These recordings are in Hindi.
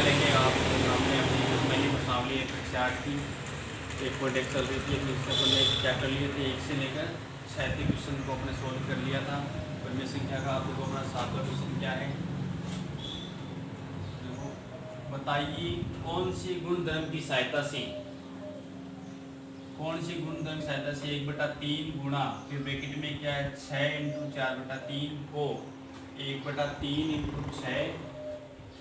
लेंगे आप हमने अपनी पहली प्रश्नावली 1/8 की 1.1 चल रही थी, इससे अपन ने क्या कर लिए थे, 1 से लेकर 6 तक क्वेश्चन को अपने सोल्व कर लिया था। परिमेय संख्या का आप देखो अपना 7वां क्वेश्चन क्या है, देखो बताइए कौन सी गुणधर्म की सहायता से, कौन सी गुणधर्म की सहायता से 1/3 गुणा फिर ब्रैकेट में क्या है 6 × 4/3 को 1/3 × 6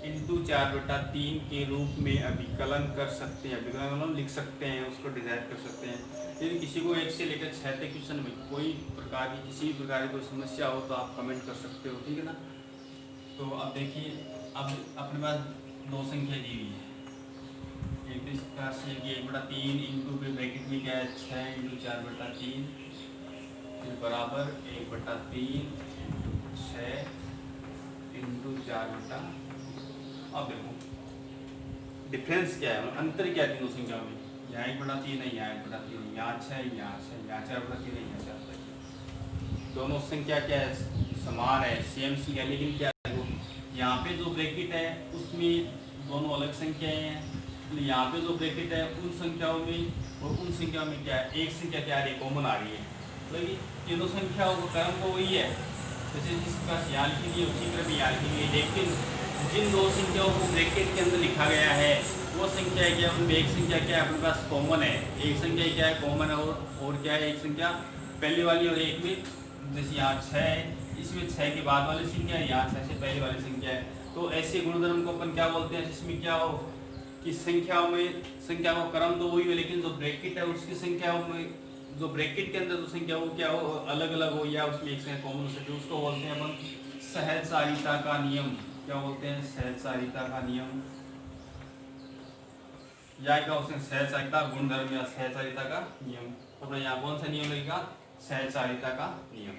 × 4/3 के रूप में अभिकलन कर सकते हैं, अभिकलन लिख सकते हैं, उसको डिजाइन कर सकते हैं। यदि किसी को 1 से लेकर 6 तक क्वेश्चन में कोई प्रकार की किसी भी प्रकार की कोई समस्या हो तो आप कमेंट कर सकते हो, ठीक है ना। तो अब देखिए, अब अपने पास दो संख्या दी हुई है, एक इस प्रकार से कि 1/3 इंटू फिर ब्रैकेट में क्या है 6 × 4/3 फिर बराबर 1/3 × 6 × 4/। अब देखो डिफरेंस क्या है, अंतर क्या है तीनों संख्याओं में, यहाँ 1/3 है, यहाँ 1/3 है, यहाँ 6 है, यहाँ 6, यहाँ 4/3 है, यहाँ 4/3। दोनों संख्या क्या है, समान है, सेम संख्या, लेकिन क्या है यहाँ पे जो ब्रैकेट है उसमें दोनों अलग संख्याएं हैं, तो यहाँ पे जो ब्रैकेट है उन संख्याओं में और उन संख्याओं में क्या है, एक संख्या क्या आ रही है, कॉमन आ रही है, तो ये दो संख्याओं का क्रम तो वही है, जैसे जिस प्रकार यहाँ लिखी गई उसी क्रम में यहाँ लिखी गई, लेकिन जिन दो संख्याओं को ब्रैकेट के अंदर लिखा गया है वो संख्या क्या है, उनमें एक संख्या क्या है अपने पास कॉमन है, एक संख्या क्या है कॉमन है, और क्या है एक संख्या पहले वाली और एक में, जैसे यहाँ 6 है, इसमें 6 के बाद वाली संख्या है, यहाँ 6 से पहले वाली संख्या है। तो ऐसे गुणधर्म को अपन क्या बोलते हैं, जिसमें क्या हो कि संख्याओं में संख्या का क्रम तो वही हो, लेकिन जो ब्रैकेट है उसकी संख्याओं में, जो ब्रैकेट के अंदर जो संख्या वो क्या हो अलग अलग हो, या उसमें एक संख्या कॉमन हो सके, उसको बोलते हैं अपन सहजसारिता का नियम। क्या बोलते हैं, सहजसारिता का नियम, या क्या बोलते हैं सहजसारिता गुणधर्म या सहजसारिता का नियम। तो अपने यहाँ कौन सा नियम लगेगा, सहजसारिता का नियम।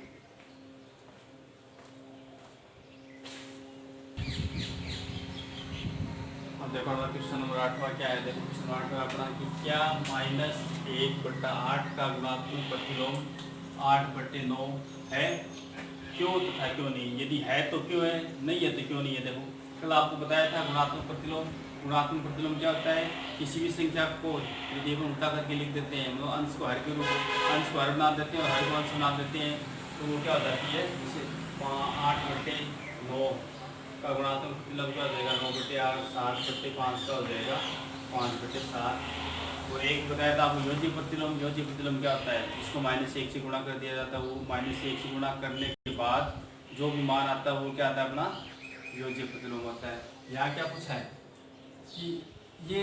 अब देखो क्वेश्चन नंबर 8वां क्या है, देखो क्वेश्चन 8वां अपना कि क्या -1/8 का गुणात्मक प्रतिलोम 8/9 है, क्यों तथा क्यों नहीं, यदि है तो क्यों है, नहीं है तो क्यों नहीं है। देखो कल आपको बताया था गुणात्मक प्रतिलोम, गुणात्मक प्रतिलोम क्या होता है, किसी भी संख्या को यदि हम उल्टा करके लिख देते हैं, मतलब अंश को हर के रूप, अंश को हर बना देते हैं और हर को अंश बना देते हैं, तो वो क्या हो जाती है, जैसे 8/9 का गुणात्मक प्रतिलोम क्या हो जाएगा, 9/8, 7/5 का हो जाएगा 5/7। और एक बताया था आपको योज्य प्रतिलोम, योज्य प्रतिलोम क्या होता है, इसको -1 से गुणा कर दिया जाता है, वो -1 से गुणा करने के बाद जो भी मान आता है वो क्या आता है अपना योज्य प्रतिलोम होता है। यहाँ क्या पूछा है कि ये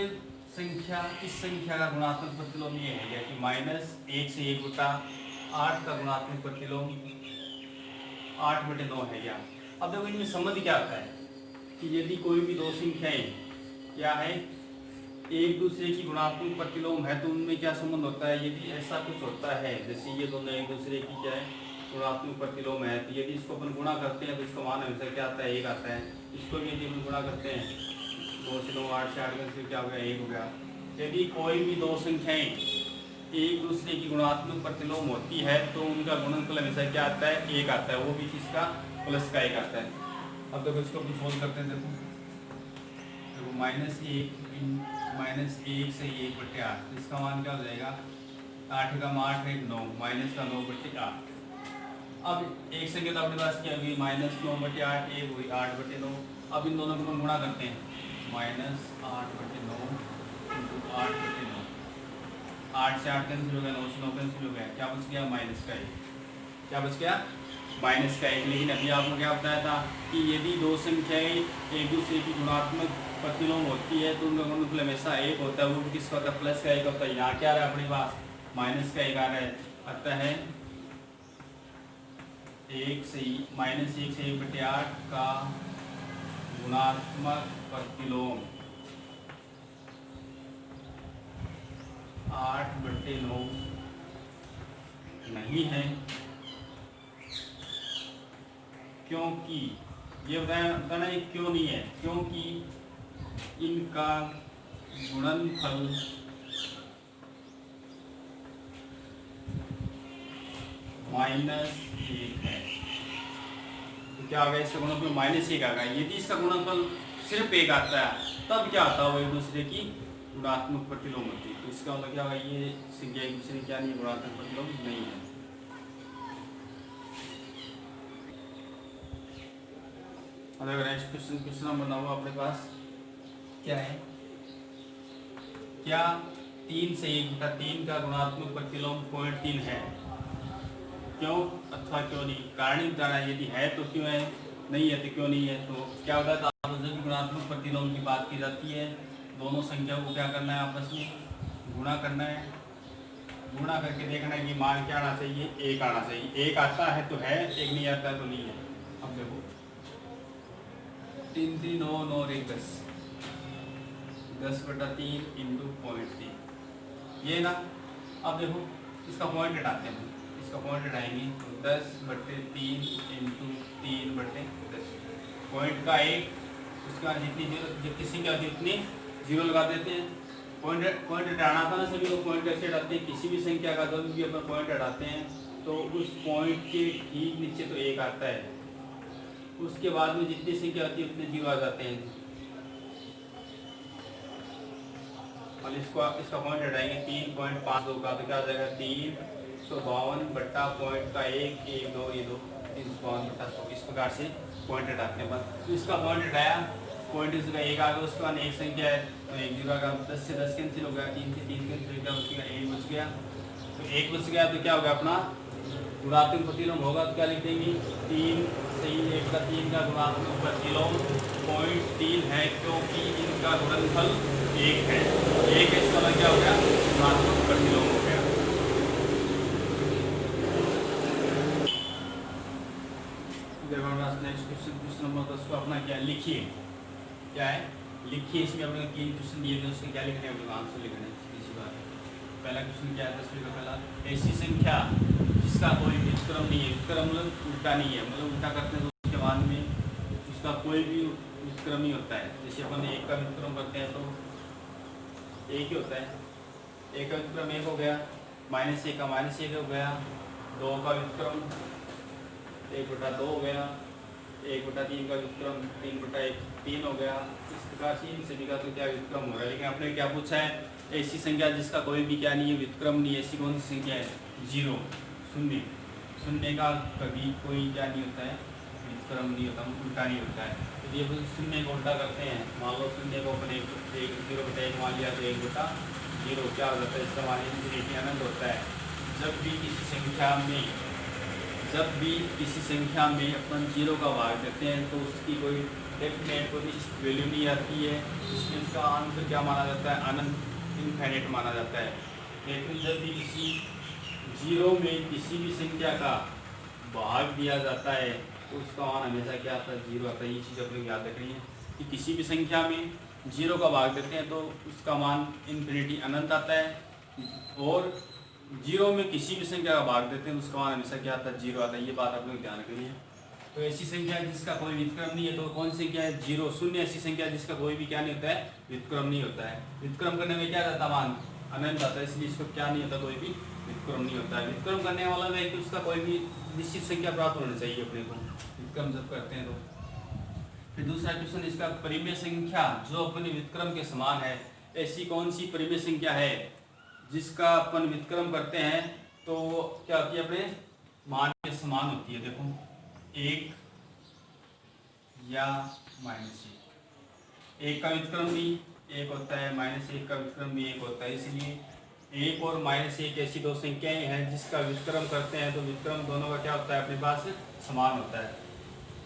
संख्या, इस संख्या का गुणात्मक प्रतिलोम ये है कि -1 से 1/8 का गुणात्मक प्रतिलोम 8/9 है क्या। अब देखो इनमें संबंध क्या आता है कि यदि कोई भी दो संख्याएं क्या है एक दूसरे की गुणात्मक प्रतिलोम है तो उनमें क्या संबंध होता है, यदि ऐसा कुछ होता है जैसे ये दोनों एक दूसरे की क्या है गुणात्मक प्रतिलोम है, तो यदि इसको अपन गुणा करते हैं तो इसका मान हमेशा क्या आता है, 1 आता है। इसको भी यदि अपन गुणा करते हैं 2 से 9, 8 से 8 का क्या हो गया, 1 हो गया। यदि कोई भी दो संख्याएं एक दूसरे की गुणात्मक प्रतिलोम होती है तो उनका गुणनफल हमेशा क्या आता है, 1 आता है, वो भी किसका, प्लस का 1 आता है। अब देखो इसको अपन सोल्व करते हैं, देखो -1 से 1/8, इसका मान क्या हो जाएगा, 8 का 8 है 9, माइनस का 9/8। अब एक संख्या तो अपने पास क्या होगी, -9/8, एक हुई 8/9। अब इन दोनों को हम गुणा करते हैं, -8/9 × 8/9, 8 से 8 कैंसिल हो गया, 9 से 9 कैंसिल हो गया, क्या बच गया, -1। क्या बच गया, -1। लेकिन अभी आपको क्या बताया था कि यदि दो संख्याएं एक दूसरे की गुणात्मक प्रतिलोम होती है तो उनका गुणनफल हमेशा 1 होता है, वो भी किसका होता है, प्लस का 1 होता है। यहाँ क्या आ रहा है अपने पास, -1 आ रहा है, अतः है 1 से 1/8 का गुणात्मक प्रतिलोम 8/9 नहीं है, क्योंकि ये बताना है क्यों नहीं है, क्योंकि इनका गुणनफल -1 है। तो क्या आ गया, इसका गुणनफल -1 आ गया। यदि इसका गुणनफल सिर्फ एक आता है, तब क्या होता है, वो एक दूसरे की गुणात्मक प्रतिलोम होती है। तो इसका मतलब क्या होगा, ये संख्या एक दूसरे क्या नहीं, गुणात्मक प्रतिलोम नहीं है। नेक्स्ट क्वेश्चन नंबर 9 अपने पास क्या है, क्या 3 से 1/3 का गुणात्मक प्रतिलोम 0.3 है, क्यों अथवा क्यों नहीं। कारण बताना है, यदि है तो क्यों है, नहीं है तो क्यों नहीं है। तो क्या होता है, तो जब भी गुणात्मक प्रतिलोम की बात की जाती है, दोनों संख्या को क्या करना है, आपस में गुणा करना है। गुणा करके देखना है कि मान क्या आना चाहिए, एक आना चाहिए। एक आता है तो है, एक नहीं आता है तो नहीं है। अब देखो 3 3 9 9 1 10, 10/3 इंटू 0.3 ये ना। अब देखो इसका पॉइंट हटाते हैं, इसका पॉइंट हटाएंगे तो 10/3 इंटू 3/10। पॉइंट का एक, उसका जितनी जीरो, जितनी संख्या होती है उतनी जीरो लगा देते हैं। पॉइंट हटाना था ना, सभी लोग पॉइंट कैसे हटाते हैं, किसी भी संख्या का जब भी अपन पॉइंट हटाते हैं तो उस पॉइंट के ठीक नीचे तो एक आता है, उसके बाद में जितनी संख्या होती है उतने जीरो आ जाते हैं। और इसका पॉइंट हटाएंगे 3.52 का, तो क्या हो जाएगा 352 बट्टा पॉइंट का एक 1 2 ये 2 352 बट्टा 100। इस प्रकार से पॉइंट हटाते हैं। बस इसका पॉइंट हटाया, पॉइंट इसका एक आ गया, उसके बाद एक संख्या है तो एक जीरो का 10 से 10 कैंसिल हो गया, 3 से 3 कैंसिल हो गया, उसका एक बच गया। तो एक बच गया तो क्या होगा, अपना गुणात्मक प्रतिलोम होगा। तो क्या लिख देंगे, 3 से 1/3 का गुणात्मक प्रतिलोम 0.3 है, क्योंकि इनका गुणनफल एक है। एक है इसका मतलब क्या हो गया, गुणात्मक प्रतिलोम हो गया। नेक्स्ट क्वेश्चन नंबर 10 को अपना क्या लिखिए, क्या है लिखिए। इसमें अपने 3 क्वेश्चन दिए थे, उससे क्या लिखने हैं, आंसर लिखना है इसी बात। पहला क्वेश्चन क्या है 10वीं का पहला, ऐसी संख्या जिसका कोई व्युत्क्रम नहीं है। व्युत्क्रम मतलब उल्टा नहीं है, मतलब उल्टा करते हैं तो उसके बाद में उसका कोई भी व्युत्क्रम नहीं होता है। जैसे अपन एक का व्युत्क्रम करते हैं तो एक ही होता है, एक का व्युत्क्रम एक हो गया, -1 का -1 हो गया, 2 का व्युत्क्रम 1/2 हो गया, 1/3 का व्युत्क्रम 3/1 3 हो गया। इस प्रकार से इन सभी का तो क्या व्युत्क्रम हो रहा है। लेकिन आपने क्या पूछा है, ऐसी संख्या जिसका कोई भी क्या नहीं है, व्युत्क्रम नहीं है, ऐसी कौन सी संख्या है, 0 शून्य। शून्य का कभी कोई क्या नहीं होता है, व्युत्क्रम नहीं होता, उल्टा नहीं होता है। तो ये शून्य को उल्टा करते हैं, मान लो शून्य को अपन 0/1 मान लिया तो 1/0 क्या हो जाता है, इसका मान इनफिनिटी अनंत होता है। जब भी किसी संख्या में अपन 0 का भाग देते हैं तो उसकी कोई डेफिनेट कोई वैल्यू नहीं आती है, इसलिए उसका आंसर क्या माना जाता है, अनंत, इनफाइनाइट माना जाता है। लेकिन जब भी किसी 0 में किसी भी संख्या का भाग दिया जाता है तो उसका मान हमेशा क्या आता है, 0 आता है। ये चीज़ अपने याद रखनी है कि किसी भी संख्या में 0 का भाग देते हैं तो उसका मान इनफिनिटी अनंत आता है, और 0 में किसी भी संख्या का भाग देते हैं उसका मान हमेशा क्या आता है, 0 आता है। ये बात आप लोग ध्यान रखनी है। तो ऐसी संख्या जिसका कोई व्युत्क्रम नहीं है, तो कौन सी संख्या है, 0 शून्य। ऐसी संख्या जिसका कोई भी क्या नहीं होता है, व्युत्क्रम नहीं होता है। व्युत्क्रम करने में क्या रहता, मान अनंत आता है, इसलिए इसको क्या नहीं होता, कोई भी व्युत्क्रम नहीं होता है। व्युत्क्रम करने वाला है कि उसका कोई भी निश्चित संख्या प्राप्त होनी चाहिए अपने को, व्युत्क्रम जब करते हैं तो। फिर दूसरा क्वेश्चन इसका, परिमेय संख्या जो अपने व्युत्क्रम के समान है, ऐसी कौन सी परिमेय संख्या है जिसका अपन व्युत्क्रम करते हैं तो क्या होती है, अपने मान के समान होती है। देखो 1 या -1, 1 का व्युत्क्रम भी 1 होता है, -1 का व्युत्क्रम भी 1 होता है। इसलिए 1 और -1 ऐसी दो संख्याएं हैं जिसका व्युत्क्रम करते हैं तो व्युत्क्रम दोनों का क्या होता है, अपने पास समान होता है।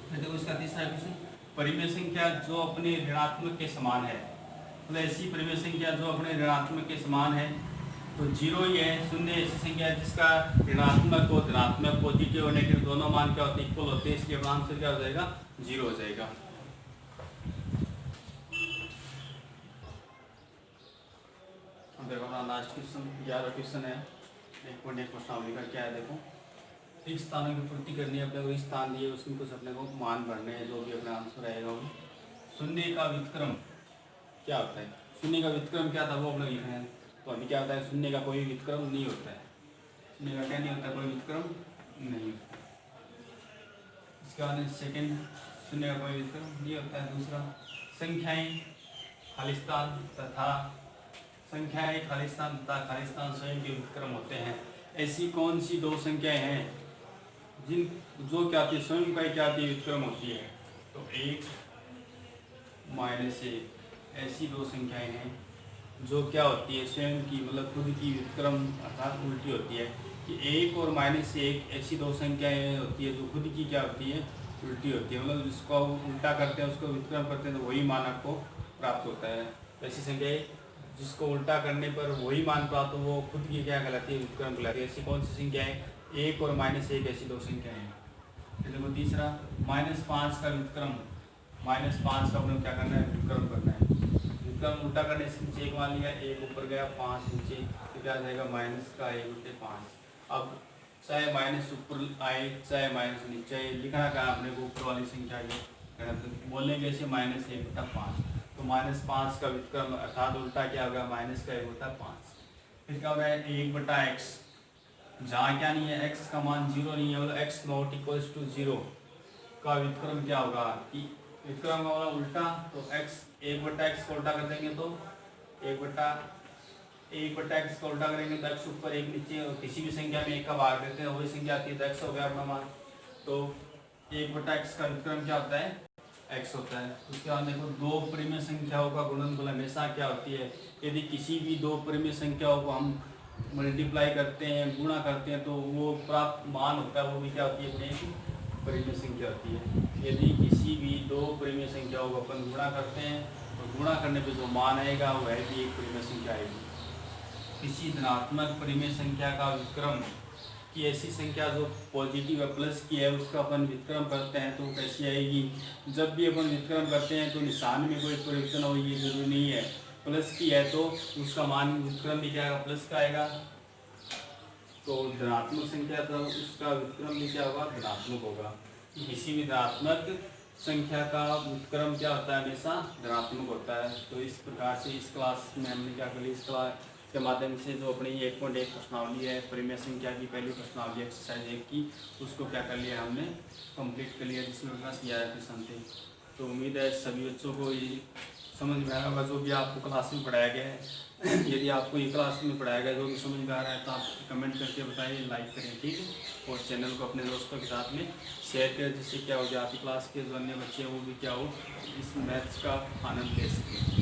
फिर देखो इसका तीसरा क्वेश्चन, परिमेय संख्या जो अपने ऋणात्मक के समान है, मतलब ऐसी परिमेय संख्या जो अपने ऋणात्मक के समान है तो 0 ही है। शून्य ऐसी संख्या है जिसका ऋणात्मक और धनात्मक पॉजिटिव और नेगेटिव दोनों मान क्या होते हैं, इक्वल होते हैं, इसलिए अपना आंसर क्या हो जाएगा, 0 हो जाएगा। देखो अपना लास्ट क्वेश्चन 11 क्वेश्चन है, एक प्रश्नावली का क्या है। देखो इस स्थानों की पूर्ति करनी है, अपने को इस स्थान दिए उसमें कुछ अपने को मान भरने हैं, जो भी अपना आंसर आएगा वो। शून्य का व्युत्क्रम क्या होता है, शून्य का व्युत्क्रम क्या था वो अपने लिखना है। तो अभी क्या होता है, शून्य का कोई व्युत्क्रम नहीं होता है, शून्य का क्या नहीं होता, कोई व्युत्क्रम नहीं होता। इसके बाद सेकंड, शून्य का कोई व्युत्क्रम नहीं होता है। दूसरा संख्याएं खालिस्तान तथा खालिस्तान स्वयं के व्युत्क्रम होते हैं। ऐसी कौन सी दो संख्याएं हैं जिन जो क्या होती है स्वयं का क्या होती है व्युत्क्रम होती है? तो 1 -1 ऐसी दो संख्याएं हैं जो क्या होती है स्वयं की मतलब खुद की व्युत्क्रम अर्थात उल्टी होती है। कि 1 और -1 ऐसी दो संख्याएं होती है जो खुद की क्या होती है उल्टी होती है, मतलब जिसको उल्टा करते हैं उसको व्युत्क्रम करते हैं तो वही मान आपको प्राप्त होता है। ऐसी संख्याएं जिसको उल्टा करने पर वही मान प्राप्त हो वो खुद की क्या कहलाती है व्युत्क्रम कहलाती है। ऐसी कौन सी संख्याएं? 1 और -1 ऐसी दो संख्याएं हैं। देखो तीसरा -5 का व्युत्क्रम, -5 का अपने क्या करना है व्युत्क्रम करना है। व्युत्क्रम उल्टा करने से नीचे 1 मान लिया, 1 ऊपर गया 5 नीचे, तो क्या आ जाएगा -1/5। अब चाहे माइनस ऊपर आए चाहे माइनस नीचे आए, लिखना कहाँ आपने को ऊपर वाली संख्या है बोलेंगे ऐसे -1/5। तो -5 का व्युत्क्रम अर्थात उल्टा क्या होगा -1/5। फिर क्या होगा 1/x, जहाँ क्या नहीं है x का मान 0 नहीं है, मतलब x नॉट इक्वल्स टू 0 का व्युत्क्रम क्या होगा कि व्युत्क्रम का मतलब उल्टा, तो x 1/x को उल्टा कर देंगे तो 1/x का उल्टा करेंगे तो x ऊपर 1 नीचे, और किसी भी संख्या में 1 का भाग देते हैं वही संख्या आती है तो x हो गया अपना मान। तो 1/x का व्युत्क्रम क्या होता है x होता है। उसके बाद देखो दो परिमेय संख्याओं का गुणनफल हमेशा क्या होती है, यदि किसी भी दो परिमेय संख्याओं को हम मल्टीप्लाई करते हैं गुणा करते हैं तो वो प्राप्त मान होता है वो भी क्या होती है अपनी परिमेय संख्या होती है। यदि किसी भी दो परिमेय संख्याओं को अपन गुणा करते हैं तो गुणा करने पे जो मान आएगा वह भी एक परिमेय संख्या आएगी। किसी धनात्मक परिमेय संख्या का व्युत्क्रम की ऐसी संख्या जो पॉजिटिव है प्लस की है उसका अपन व्युत्क्रम करते हैं तो कैसी आएगी? जब भी अपन व्युत्क्रम करते हैं तो निशान में कोई परिवर्तन हो ये जरूरी नहीं है, प्लस की है तो उसका मान व्युत्क्रम भी क्या आएगा प्लस का आएगा। तो धनात्मक संख्या तो उसका व्युत्क्रम भी क्या होगा धनात्मक होगा। किसी भी धनात्मक संख्या का व्युत्क्रम क्या होता है हमेशा धनात्मक होता है। तो इस प्रकार से इस क्लास में हमने क्या कर लिया, इस क्लास के माध्यम से जो अपनी 1.1 प्रश्नावली है परिमेय संख्या की पहली प्रश्नावली एक्सरसाइज 1 की उसको क्या कर लिया हमने कंप्लीट कर लिया, जिसमें अपना 11 क्वेश्चन थे। तो उम्मीद है सभी बच्चों को ये समझ में आया होगा जो भी आपको क्लास में पढ़ाया गया है। यदि आपको ये क्लास में पढ़ाया गया जो भी समझ में आ रहा है तो आप कमेंट करके बताइए, लाइक करें ठीक है, और चैनल को अपने दोस्तों के साथ में शेयर करें जिससे क्या हो जाए आपकी क्लास के जो अन्य बच्चे हैं वो भी क्या हो इस मैथ्स का आनंद ले सकें।